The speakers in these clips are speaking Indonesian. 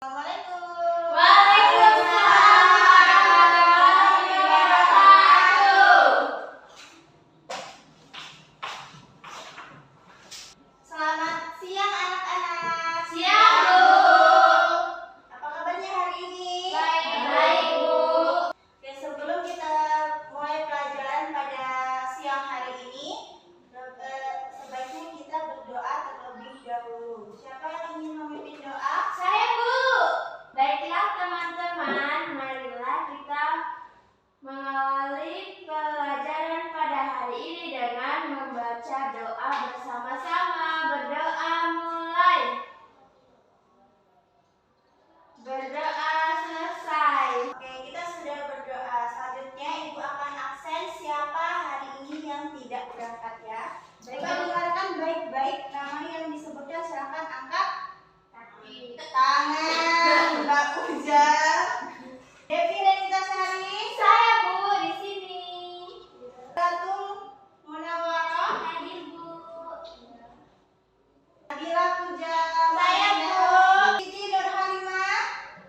Assalamualaikum. Waalaikumsalam warahmatullahi wabarakatuh. Selamat siang anak-anak. Siang, Bu. Apa kabarnya hari ini? Baik, Bu. Oke, sebelum kita mulai pelajaran pada siang hari ini, sebaiknya kita berdoa terlebih dahulu. Siapa yang ingin memimpin doa? Saya, Bu. Baiklah teman-teman, marilah kita mengawali pelajaran pada hari ini dengan membaca doa bersama-sama. Berdoa mulai. Berdoa selesai. Oke, kita sudah berdoa. Selanjutnya Ibu akan absen siapa hari ini yang tidak berangkat ya. Coba dengarkan baik-baik nama yang disebutkan, silakan angkat tangan. Mbak Puja. Devi Renita Sari. Saya, Bu, di sini. Ratu Munawwaroh. Hadir, Bu. Nabila Puja. Saya, Bu. Siti Nurhalimah.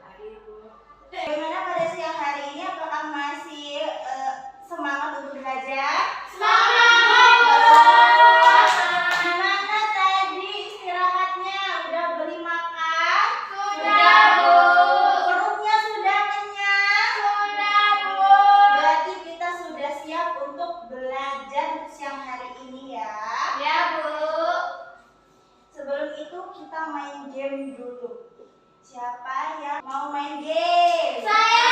Hadir, Bu. Bagaimana pada siang hari ini? Apakah masih semangat untuk belajar? Semangat, Bu. Gimana tadi istirahatnya? Udah beli makan? Sudah, Bu. Perutnya sudah kenyang? Sudah, Bu. Berarti kita sudah siap untuk belajar siang hari ini ya. Ya, Bu. Sebelum itu kita main game dulu. Siapa yang mau main game? Saya.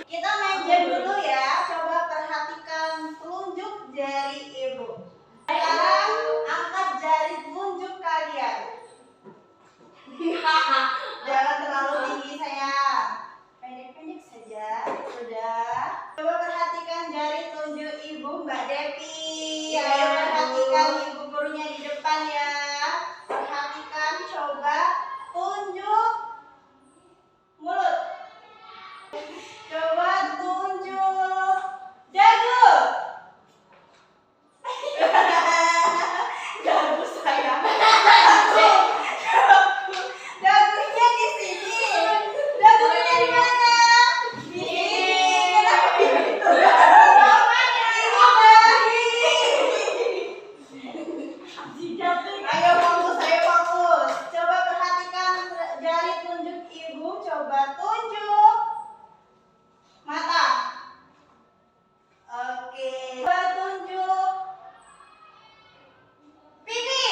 Kita main game dulu ya. Coba perhatikan telunjuk jari Ibu. Sekarang angkat jari telunjuk kalian. Jangan terlalu tinggi sayang. Pendek-pendek saja. Sudah. Coba perhatikan jari telunjuk Ibu, Mbak Devi. Ayo perhatikan Ibu gurunya di depan ya. Perhatikan, coba tunjuk mulut. Coba tunjuk dagu. Dagu sayang. Dagunya di sini. Dagunya di mana? Di sini. Kenapa gitu? Ayo fokus, ayo fokus. Coba perhatikan jari tunjuk Ibu. Coba tunjuk mata. Oke. Coba tunjuk pipi.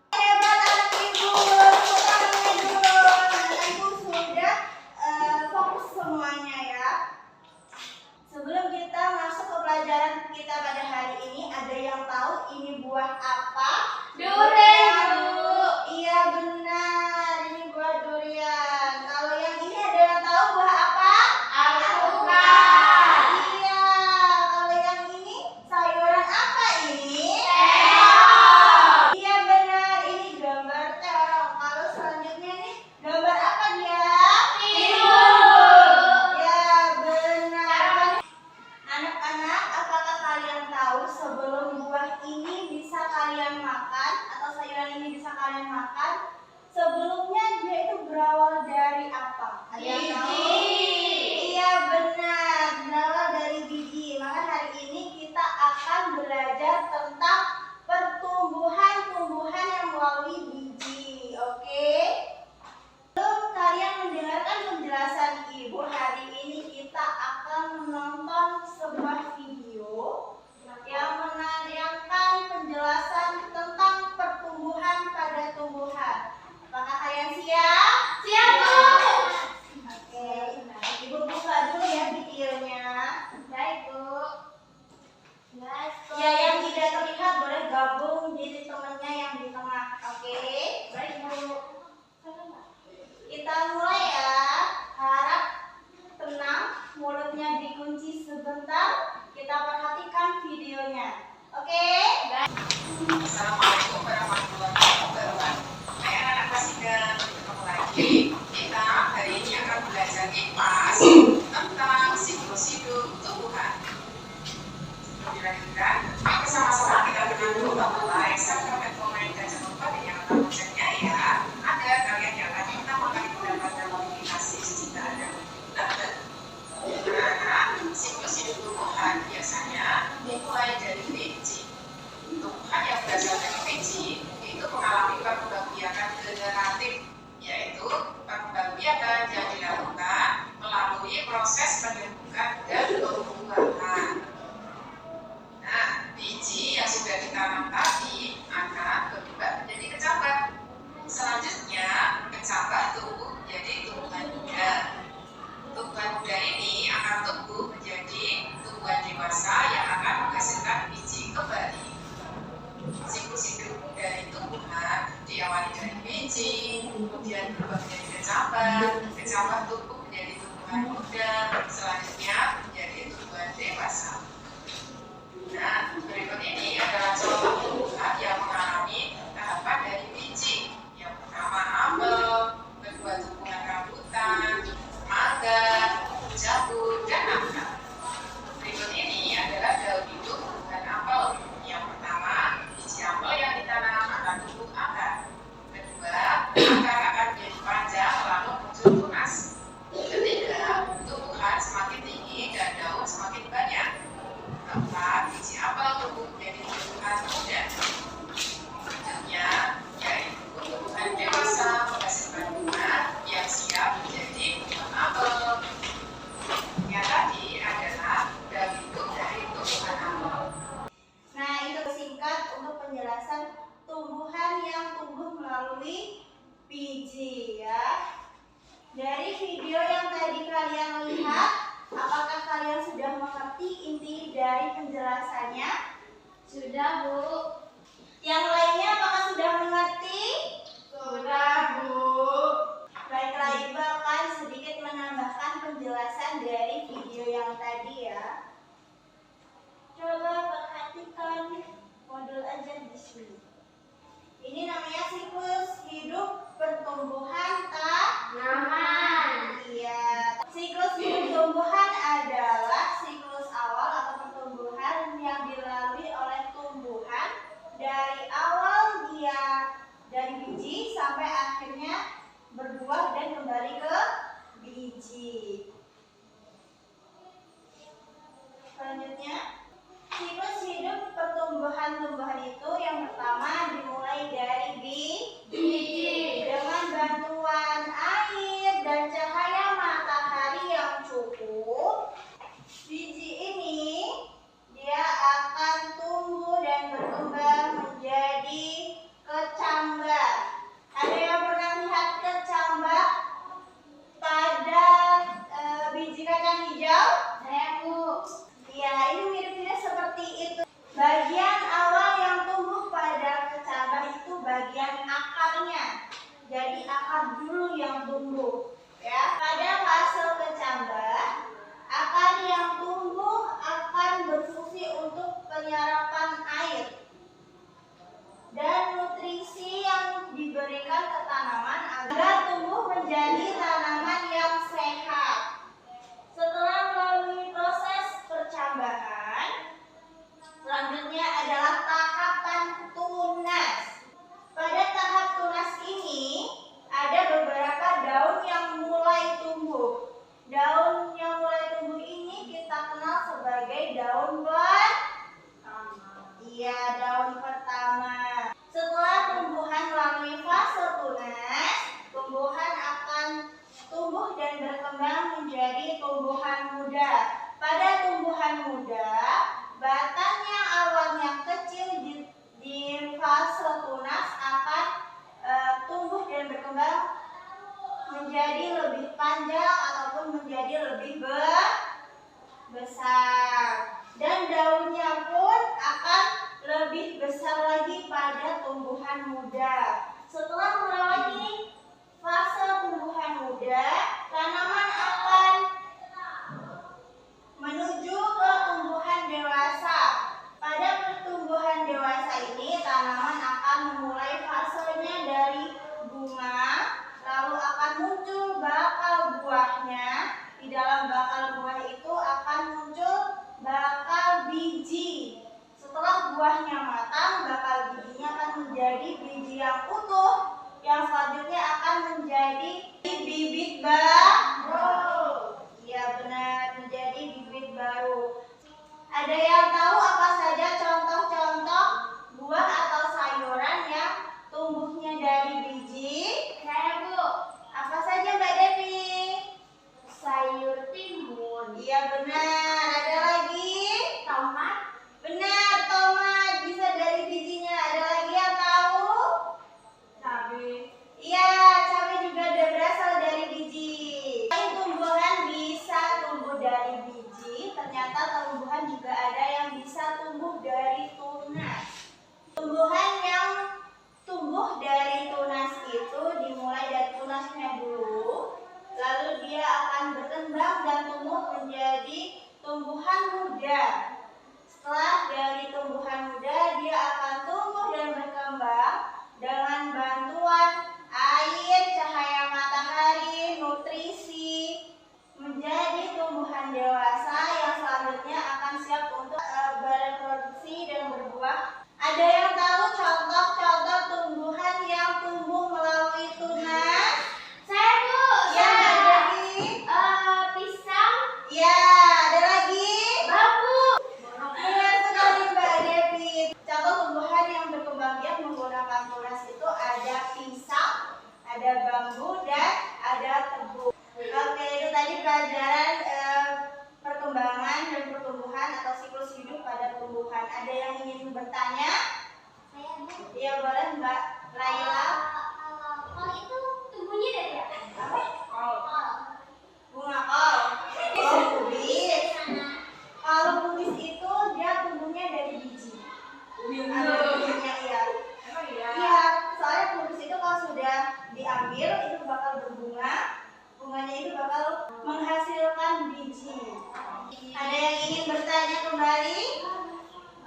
Hebat anak Ibu. Tepuk tangannya dulu. Anak Ibu sudah fokus semuanya ya. Sebelum kita masuk ke pelajaran kita pada hari ini, ada yang tahu ini buah apa? Durian, Bu. Iya benar, ini buah durian. Kalau yang ini ada yang tahu buah apa? Alpukat. Iya, kalau yang ini sayuran apa ini? Terong. Iya benar, ini gambar terong. Kalau selanjutnya nih, gambar apa dia? Timun. Ya benar. Anak-anak, apakah kalian tahu sebelum buah ini bisa kalian makan atau sayuran ini bisa kalian makan, sebelumnya dia itu berawal dari apa? Ada yang tahu? Biji. Iya benar, berawal dari biji. Maka hari ini kita akan belajar tentang pertumbuhan-tumbuhan yang melalui biji. Oke? Sebelum kalian mendengarkan penjelasan Ibu, hari ini kita akan menonton sebuah video yang menayangkan penjelasan tentang pertumbuhan pada tumbuhan. Apakah kalian siap? Siap, Bu. Oke. berasal dari biji itu mengalami perkembangbiakan generatif, yaitu perkembangbiakan yang dilakukan melalui proses penumbuhan dan pembuahan. Nah, biji yang sudah ditanam tadi akan berubah menjadi kecambah. Selanjutnya, kecambah tumbuh menjadi tumbuhan muda. Tumbuhan muda ini akan tumbuh menjadi tumbuhan dewasa yang akan menghasilkan biji kembali. Siklus hidup dari tumbuhan diawali dari biji, kemudian berubah menjadi kecambah tumbuh menjadi tumbuhan muda, selanjutnya menjadi tumbuhan dewasa. Nah, berikut ini adalah contoh tumbuhan yang mengalami tahapan dari biji. Yang pertama apel, kedua tumbuhan rambutan, mangga, jambu, dan nangka. Berikut ini adalah daun hidup tumbuhan apel. Yang pertama, biji apel yang ditanam akan tumbuh akar. Kedua, akar akan menjadi panjang lalu muncul tunas. Ketiga, tumbuhan semakin tinggi dan daun semakin banyak. Keempat, biji apel tumbuh menjadi tumbuhan muda. Selanjutnya, yaitu tumbuhan dewasa menghasilkan bunga yang siap menjadi tumbuhan apel. Yang tadi adalah daun hidup dari tumbuhan apel. Nah, itu singkat untuk penjelasan tumbuhan yang tumbuh melalui biji ya. Dari video yang tadi kalian lihat, apakah kalian sudah mengerti inti dari penjelasannya? Sudah, Bu. Yang lainnya apakah sudah mengerti? Sudah, Bu. Baiklah, Ibu akan sedikit menambahkan penjelasan dari video yang tadi ya. Coba perhatikan modul ajar di sini. Ini namanya siklus hidup pertumbuhan tanaman. Iya. Siklus hidup tumbuhan adalah siklus awal atau pertumbuhan yang dilalui oleh tumbuhan dari awal dia dari biji sampai akhirnya berbuah dan kembali ke biji. Selanjutnya, siklus hidup pertumbuhan-tumbuhan itu yang pertama dimulai dari biji dengan bantuan air dan cahaya matahari yang cukup. Biji ini dia akan tumbuh dan berkembang menjadi kecambah. Ada yang pernah lihat kecambah pada biji kacang hijau? Saya, Bu. Ya, ini mirip-mirip seperti itu. Bagian awal yang tumbuh pada kecambah itu bagian akarnya. Jadi akar dulu yang tumbuh. Ya, pada fase kecambah, akar yang tumbuh akan berfungsi untuk penyerapan air dan nutrisi yang diberikan ke tanaman agar tumbuh menjadi tanaman yang sehat. Setelah melalui proses percambahan, selanjutnya adalah tahapan tunas. Pada tahap tunas ini ada beberapa daun yang mulai tumbuh. Daun yang mulai tumbuh ini kita kenal sebagai daun pertama. Iya, daun pertama. Setelah tumbuhan melalui fase tunas, tumbuhan akan tumbuh dan berkembang menjadi tumbuhan muda. Pada tumbuhan muda, batang yang awalnya kecil di fase tunas akan tumbuh dan berkembang menjadi lebih panjang ataupun menjadi lebih besar. Dan daunnya pun akan lebih besar lagi pada tumbuhan muda. Setelah melewati fase tumbuhan muda, tanaman akan menuju ke tumbuhan dewasa. Pada pertumbuhan dewasa ini, tanaman akan memulai fasenya dari bunga, lalu akan muncul bakal buahnya. Di dalam bakal buah itu akan muncul bakal biji. Setelah buahnya matang, bakal bijinya akan menjadi biji yang utuh akan tumbuh menjadi tumbuhan muda. Setelah dari tumbuhan muda, dia akan tumbuh dan berkembang dengan bantuan air, cahaya matahari, nutrisi, menjadi tumbuhan dewasa yang selanjutnya akan siap untuk bereproduksi dan berbuah. Ada yang tahu contoh-contoh tumbuhan yang tumbuh melalui tunas? Saya Bu, Ya, saya jadi pisang, ya, ada lagi? bambu. Benar sekali Mbak Devi. Contoh tumbuhan yang berkembang biak menggunakan tunas itu ada pisang, ada bambu, dan ada tebu. Oke, itu tadi pelajaran perkembangan dan pertumbuhan atau siklus hidup pada tumbuhan. Ada yang ingin bertanya? Saya Bu. Iya boleh Mbak Laila. Kol itu tumbuhnya dari apa? Apa? Kol. Bunga kol. Oh, kubis. Mana? Kalau kubis itu dia tumbuhnya dari biji. Ada bijinya iya. Emang iya? Iya, soalnya kubis itu kalau sudah diambil itu bakal berbunga. Bunganya itu bakal menghasilkan biji. Ada yang ingin bertanya kembali?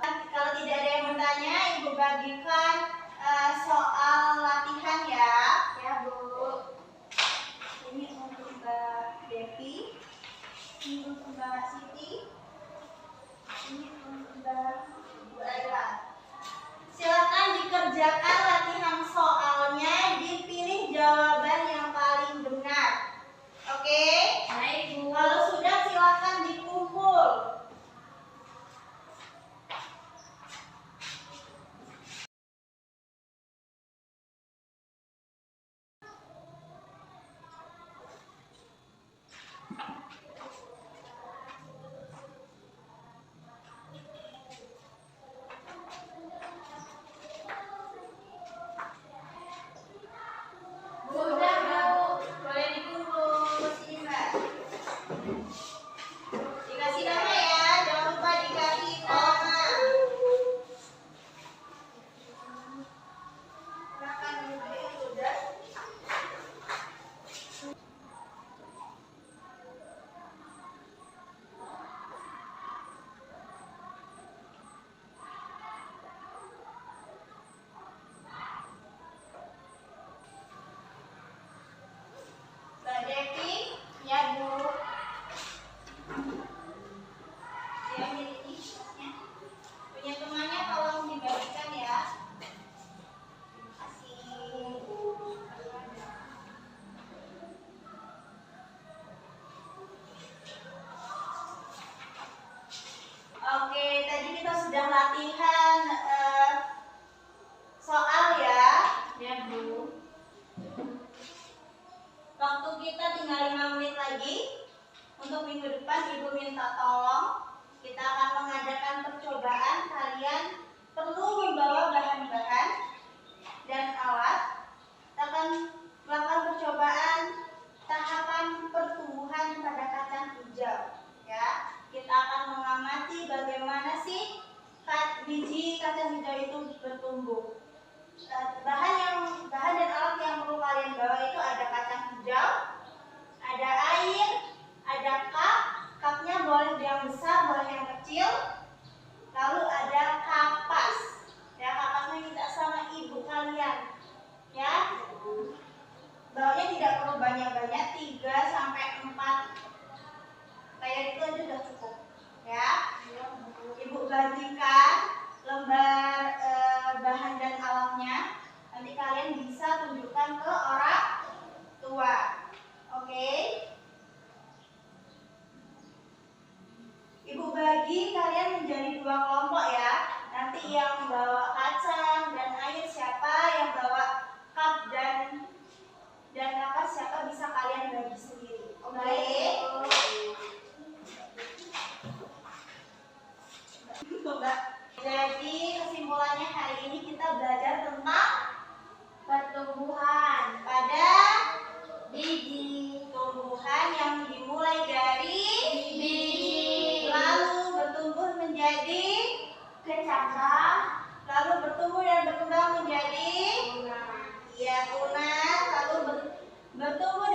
Kalau tidak ada yang bertanya, Ibu bagikan soal latihan ya. Ya Bu. Ini untuk Mbak Devi, ini untuk Mbak Siti, ini untuk Mbak Laila. Silakan dikerjakan latihan soalnya, dipilih jawaban yang paling benar. Oke? Baik Bu. Kalau sudah silakan dikumpul. Sudah Bu. Boleh dikumpul. Sini Mbak. Dikasih nama ya, jangan lupa dikasih nama. Silakan duduk yang sudah. Mbak Devi, Ya Bu. yang miliki tasnya. Punya temannya tolong dibagikan ya. Terima kasih. Oke, tadi kita sudah latihan soal ya. Ya Bu. Waktu kita tinggal 5 menit lagi. Untuk minggu depan Ibu minta tolong kita akan mengadakan percobaan. Kalian perlu membawa bahan-bahan dan alat. Kita akan melakukan percobaan tahapan pertumbuhan pada kacang hijau. Ya, kita akan mengamati bagaimana sih biji kacang hijau itu bertumbuh. Bahan dan alat yang perlu kalian bawa itu ada kacang hijau, ada air, ada cupnya boleh yang besar, boleh yang kecil, lalu ada kapas. Ya, kapasnya minta sama ibu kalian. Ya, bawanya tidak perlu banyak-banyak, 3 sampai 4 kayak itu aja sudah cukup. Ya, Ibu bagikan lembar bahan dan alatnya. Nanti kalian bisa tunjukkan ke orang tua. Oke? Ibu bagi kalian menjadi 2 kelompok ya. Nanti yang bawa kacang dan air siapa, yang bawa cup dan kapas siapa, bisa kalian bagi sendiri. Oke? Mbak. Jadi kesimpulannya hari ini kita belajar tentang Pertumbuhan pada biji. tumbuhan yang dimulai dari Biji. lalu bertumbuh menjadi Kecambah. lalu bertumbuh dan berkembang menjadi Bunga. tunas, lalu bertumbuh